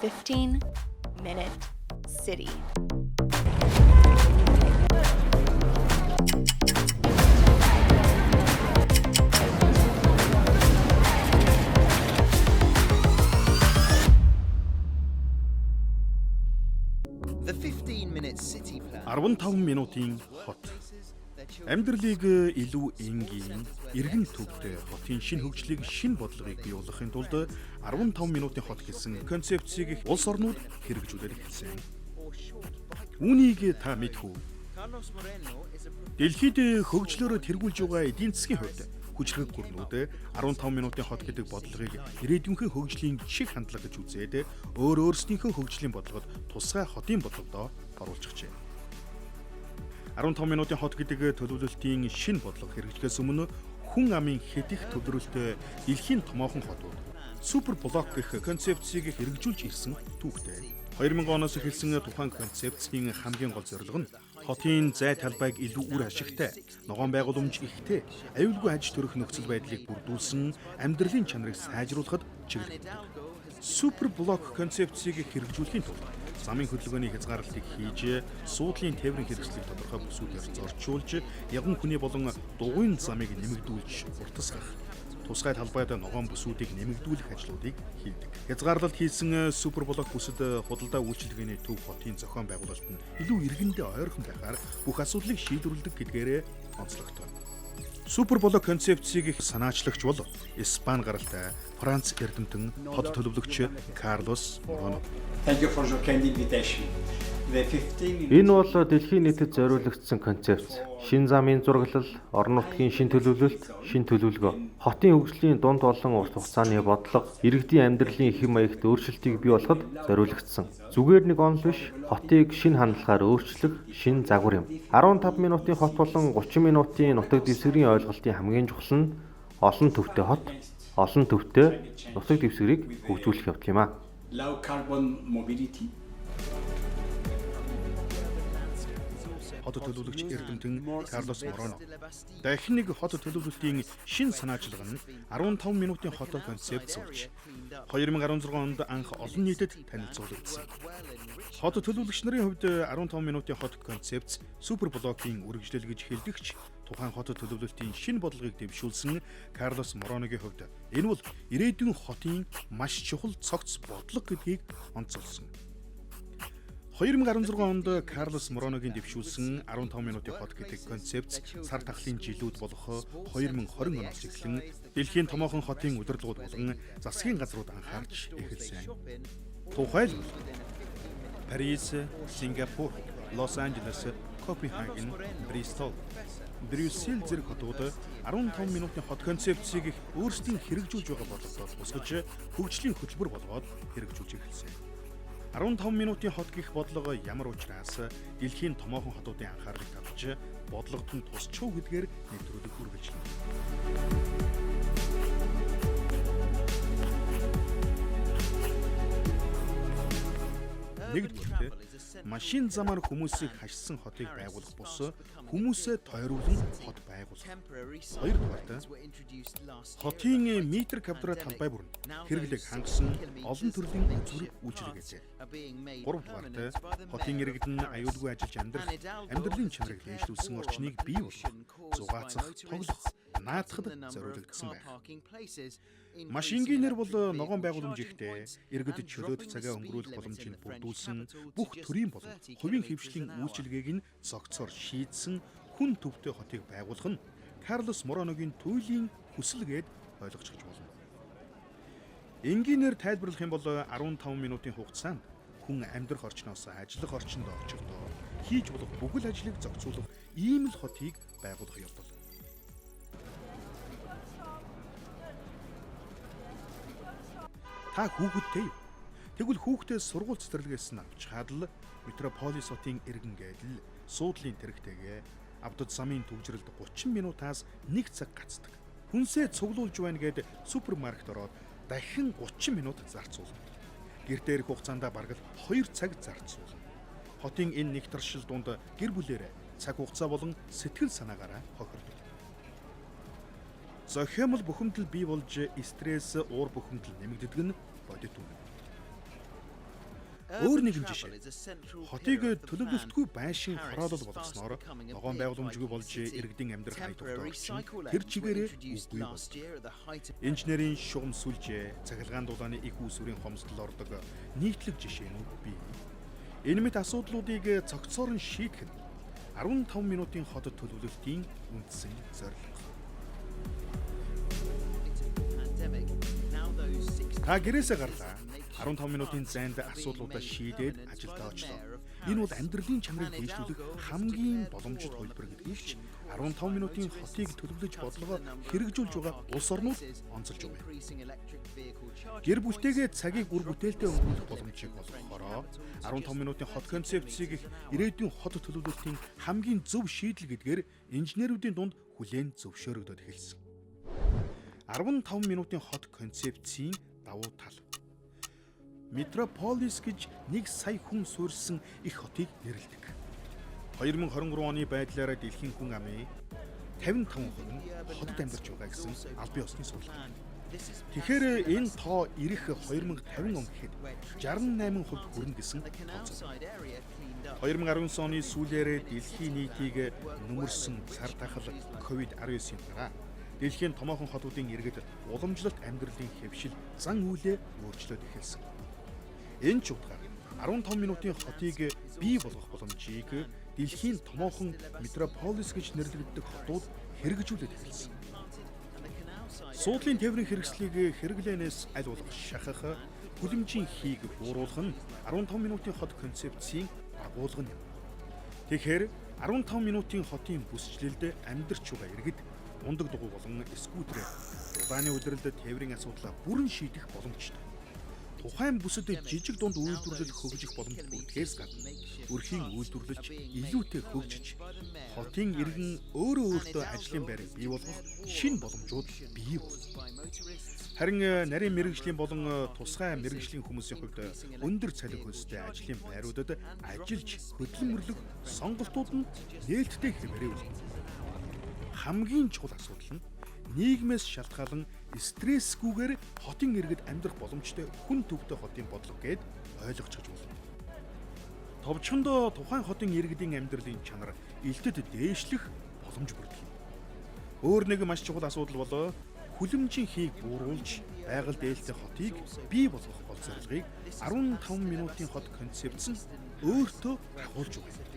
15-minute city. The 15-minute city plan. 15 минутын хот. Амьдралыг илүү энгийн, эргэн төвтэй хотын шинэ хөгжлийг шинэ бодлогыг бий болгохын тулд 15 минутын хот гэсэн концепцийг улс орнууд хэрэгжүүлээд эхэлсэн. Үүнийг та мэдэх үү? Дэлхийд хөгжлөөрөө тэргүүлж байгаа эдийн засгийн хувьд хүчрэг гүрнүүд 15 минутын хот гэдэг бодлогыг ирээдүйнхээ хөгжлийн шиг хандлага гэж үзээд өөрсдийнхөө хөгжлийн бодлогод тусгай хотын бодлогодоо оруулчихжээ. 15 минутын хот гэдэг төлөвлөлтийн шинэ бодлого хэрэгжлээс өмнө хүн амын хэд их төвлөрөлтөй дэлхийн томоохон хотууд супер блок гэх концепцийг хэрэгжүүлж ирсэн түүхтэй. 2000 оноос эхэлсэн тухайн концепцийн хамгийн гол зорилго нь хотын зай талбайг илүү үр ашигтай, ногоон байгууламж ихтэй, аюулгүй аж төрөх нөхцөл байдлыг бүрдүүлсэн амьдралын чанарыг сайжруулахад чиглэгддэг. Супер блок концепцийг хэрэгжүүлэхийн тулд замын хөдөлгөөний хязгаарлалтыг хийж, суудлын тээврийн хэрэгслийг тодорхой бүсүүдээр зорчуулж, яган хүний болон дугуйн замыг нэмэгдүүлж уртасгах, тусгай талбайд ногоон бүсүүдийг нэмэгдүүлэх ажлуудыг хийдэг. Хязгаарлалт хийсэн супер блок бүсэд худалдаа үйлчилгээний төв хотын зохион байгуулалт нь илүү иргэндээ ойрхон байхаар бүх асуудлыг шийдвэрлэдэг гэдгээрээ онцлогтой. Супер блок концепцийг санаачлагч бол Испани гаралтай Франц эрдэмтэн хот төлөвлөгч Карлос Мороно. Thank you for your kind invitation. Энэ бол дэлхийн нийтэд зориулагдсан концепц. Шин замын зураглал, орон нутгийн шин төлөвлөлт, шин төлөвлөгөө, хотын хөгжлийн дунд болон урт хугацааны бодлого, иргэдийн амьдралын хэм маягт өөрчлөлтийг бий болгоход зориулагдсан. Зүгээр нэг онол биш, хотыг шин хандлагаар өөрчлөх шин загвар юм. 15 минутын хот болон 30 минутын нутаг дэвсгэрийн ойлголтын хамгийн чухал нь олон төвтэй хот, олон төвтэй нутаг дэвсгэрийг хөгжүүлэх явдал юм а. Low carbon mobility. Хот төлөвлөгч эрдэмтэн Карлос Мороно. Дахин нэг хот төлөвлөлтийн шин санаачилга нь 15 минутын хот концепц болж 2016 онд анх олон нийтэд танилцуулагдсан. Хот төлөвлөгч нарын хувьд 15 минутын хот концепц супер блокийн үргэлжлэл гэж хэлдэгч тухайн хот төлөвлөлтийн шинэ бодлогыг дэвшүүлсэн Карлос Мороногийн хувьд энэ бол ирээдүйн хотын маш чухал цогц бодлого гэдгийг онцолсон. 2016 онд Карлос Мороногийн дэвшүүлсэн 15 минутын хот гэдэг концепц сар тахлын жилүүд болох 2020 оноос эхлэн дэлхийн томоохон хотын удирдлагууд болон засгийн газрууд анхаарч эхэлсэн. Тухайлбал Парис, Сингапур, Лос Анжелес, Копенгаген, Бристол, Брюссел зэрэг хотууд 15 минутын хот концепцийг өөрсдийн хэрэгжүүлж байгаа бодлогоор тусгаж хөгжлийн хөтөлбөр болгоод хэрэгжүүлж эхэлсэн. 15 минутын хот гэх бодлого ямар учраас дэлхийн томоохон хотуудын анхаарлыг татж бодлогод нь тусчуу гэдгээр нэвтрүүлэх үргэлжлэнэ. Нэгдүгээр, машин замаар хүмүүсийг хашсан хотыг байгуулах бус хүмүүсээ тойруулан хот байгуулах. Хоёрдугаар, хотын метр квадрат талбай бүр хэрэглэг хангасан олон төрлийн үзүүрийг үйлчилгээжээ. Гуравдугаар, хотын иргэдэн аюулгүй ажиллаж амьдралын чанарыг дэвшлүүлсэн орчныг бий болгох, зугаацах, тоглох, наадахад зориулагдсан байна. Маш энгийнээр бол ногоон байгууламж ихтэй, иргэд чөлөөт цагаа өнгөрүүлэх боломжийг бүрдүүлсэн, бүх төрийн болон хувийн хэвшлийн үйлчилгээг нь цогцоор шийдсэн хүн төвтэй хотыг байгуулах нь Карлос Мороногийн туйлын хүсэл гээд ойлгож болно. Энгийнээр тайлбарлах юм бол 15 минутын хугацаанд хүн амьдрах орчноос ажиллах орчинд орчигдоо хийж болох бүхэл ажлыг зохицуулах ийм л хотыг байгуулах явдал. Та хүүхэдтэй юу? Тэгвэл хүүхдээс сургууль цэцэрлэгээс нь авч хадал метрополис хотын иргэн гэдэл суудлын тэрэгтэйгээ авдод замын төвжрэлд 30 минутаас 1 цаг гацдаг. Хүнсээ цуглуулж байна гэд супермаркет ороод дахин 30 минут зарцуулна. Гэртээ ирэх хугацаанд бараг 2 цаг зарцуулна. Хотын энэ нэг таршил дунд гэр бүлээрээ цаг хугацаа болон сэтгэл санаагаараа хохирдог. Зохиомл бухимдал бий болж стресс, уур бухимдал нэмэгддэг нь бодит үнэ. Өөр нэгэн жишээ. Хотыг төлөвлөлтгүй байшин хороолол болгосноор ногоон байгууламжгүй болж иргэдийн амьдрах ай тогтоогч тэр чигээрээ үгүй болж. Инженерийн шугам сүлжээ, цахилгаан дулааны их усүрийн хомсдол ордог нийтлэг жишээнүүд бий. Энэ мэт асуудлуудыг цогцоор нь шийдэх нь 15 минутын хот төлөвлөлтийн үндсэн зорилго. Та гэрээсээ гарлаа. 15 минутын зайд асуудлуудаа шийдээд ажилдаа очлоо. Энэ бол амьдралын чанарыг дэвшлүүлэх хамгийн боломжит хөлбөр гэдгийг ч 15 минутын хотыг төлөвлөж бодлогоо хэрэгжүүлж байгаа улс орнууд онцолж байгаа. Гэр бүлтэйгээ цагийг бүр бүтээлтэй өнгөрүүлэх боломжийг олгохороо 15 минутын хот концепцийг их ирээдүйн хот төлөвлөлтийн хамгийн зөв шийдэл гэдгээр инженеруудын дунд хүлээн зөвшөөрөгдөд эхэлсэн. 15 минутын хот концепцийн давуу тал. Метрополис гэж 1 сая хүн суурьсан их хотыг нэрлэдэг. 2023 оны байдлаараа дэлхийн хүн амын 55% нь хотод амьдарч байгаа гэсэн албан ёсны судалгаа. Тэгэхээр энэ тоо ирэх 2050 он гэхэд 68% хүрнэ гэсэн тооцоо. 2019 оны сүүлээр дэлхийн нийтийг нөмөрсөн сар дахал COVID-19-ийн дараа дэлхийн томоохон хотуудын иргэд уламжлалт амьдралын хэвшил зан үйлээ өөрчлөөд эхэлсэн. Энэ ч утгаар 15 минутын хотыг бий болгох боломжийг дэлхийн томоохон метрополис гэж нэрлэгддэг хотууд хэрэгжүүлээд эхэлсэн. Суудлын тээврийн хэрэгслийг хэрэглээнээс аль болох шахах, хүлэмжийн хийг бууруулах нь 15 минутын хот концепцийн агуулга юм. Тэгэхээр 15 минутын хотын бүсчлэлд амьдарч байгаа иргэд ундаг дугуй болон скутерээр улааны удирдалд тээврийн асуудлаа бүрэн шийдэх боломжтой. Тухайн бүсэд жижиг дунд үйлдвэрлэл хөгжих боломжтой гэдгээс гадна өрхийн үйлдвэрлэлч илүүтэй хөгжиж хотын иргэн өөрөө өөртөө ажлын байрыг бий болгох шинэ боломжууд бий болно. Харин нарийн мэрэгжлийн болон тусгай мэрэгжлийн хүмүүсийн хувьд өндөр цалин хөлстэй ажлын байруудад ажиллаж хөдөлмөрлөх сонголтууд нь нээлттэй хэмээрээ үлдэнэ. Хамгийн чухал асуудал нь нийгмээс шалтгаалan стрессгүйгээр хотын иргэд амьдрах боломжтой хүн төвтэй хотын бодлого гэд ойлгочих болно. Товчхондоо тухайн хотын иргэдийн амьдралын чанар илтэд дээшлэх боломж бүрдэх юм. Өөр нэг маш чухал асуудал бол хүлэмжийн хийг бууруулж байгаль дээлтэй хотыг бий болгох гол зорилгыг 15 минутын хот концепц нь өөртөө агуулж байгаа.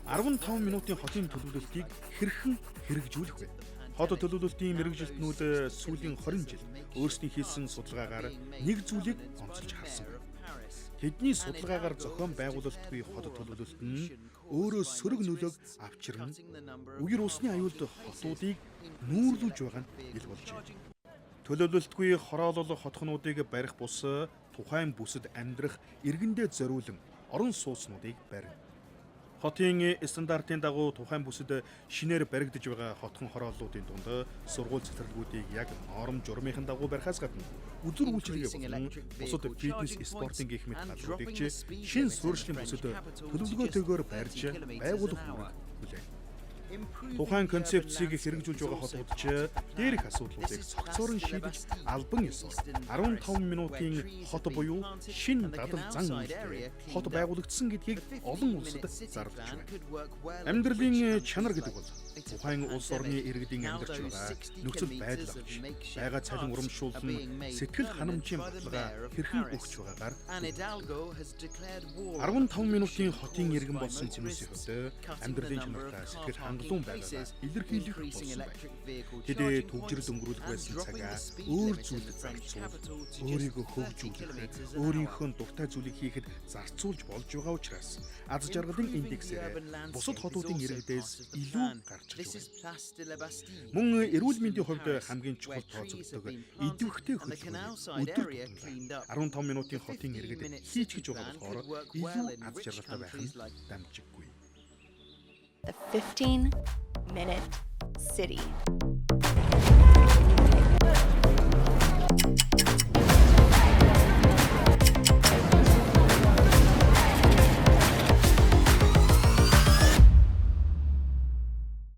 15 минутын хотын төлөвлөлтийг хэрхэн хэрэгжүүлэх вэ? Хот төлөвлөлтийн мэрэгжилтнүүд сүүлийн 20 жил өөрсдийн хийсэн судалгаагаар нэг зүйлийг онцолж харсан. Тэдний судалгаагаар зохион байгуулалтгүй хот төлөвлөлт нь өөрөө сөрөг нөлөөг авчирна. Үер усны аюулд хотуудыг нүүрлүүлж байгаа нь ил болжээ. Төлөвлөлтгүй хороолол хотхнуудыг барих бус тухайн бүсэд амьдрах иргэндээ зориулан орон сууцнуудыг барина. Хотын стандартын дагуу тухайн бүсэд шинээр баригдаж байгаа хотхон хорооллуудын дунд сургууль цэцэрлэгүүдийг яг норм журмынхын дагуу барихаас гадна үзүр үйлчилгээ болон бусад фитнес, спортын гэх мэт газруудыг шинэ суурьшлийн бүсэд төлөвлөгөөтэйгээр барьж байгуулах үүрэг хүлээнэ. Тухайн концепцийг хэрэгжүүлж байгаа хотууд ч дээрх асуудлуудыг цогцоор нь шийдэж албан ёсоор 15 минутын хот буюу шинэ дадал зан үйлтэй хот байгуулагдсан гэдгийг олон улсад зарлаж байна. Амьдралын чанар гэдэг бол тухайн улс орны иргэдийн амьдарч байгаа нөхцөл байдал авч байгаа цалин урамшуулсан сэтгэл ханамжийн баталгаа хэрхэн өгч байгаагаар 15 минутын хотын иргэн болсон хүмүүсийн хувьд амьдралын чанартай сэтгэл хангалуун байгааг илэрхийлэх болсон байна. Тэдээ төгжрөл өнгөрүүлэх байсан цагаа өөр зүйлд зарцуул, өөрийгөө хөгжүүлэх, өөрийнхөө дуртай зүйлийг хийхэд зарцуулж болж байгаа учраас аз жаргалын индексээр бусад хотуудын иргэдээс илүү гарч ирж байна. Мөн эрүүл мэндийн хувьд хамгийн чухал тооцогддог идэвхтэй хөдөлгөөний өдөр тутамдаа 15 минутын хотын иргэд хийчихэж байгаа болохоор илүү аз жаргалтай байх нь дамжиггүй. The 15-minute city.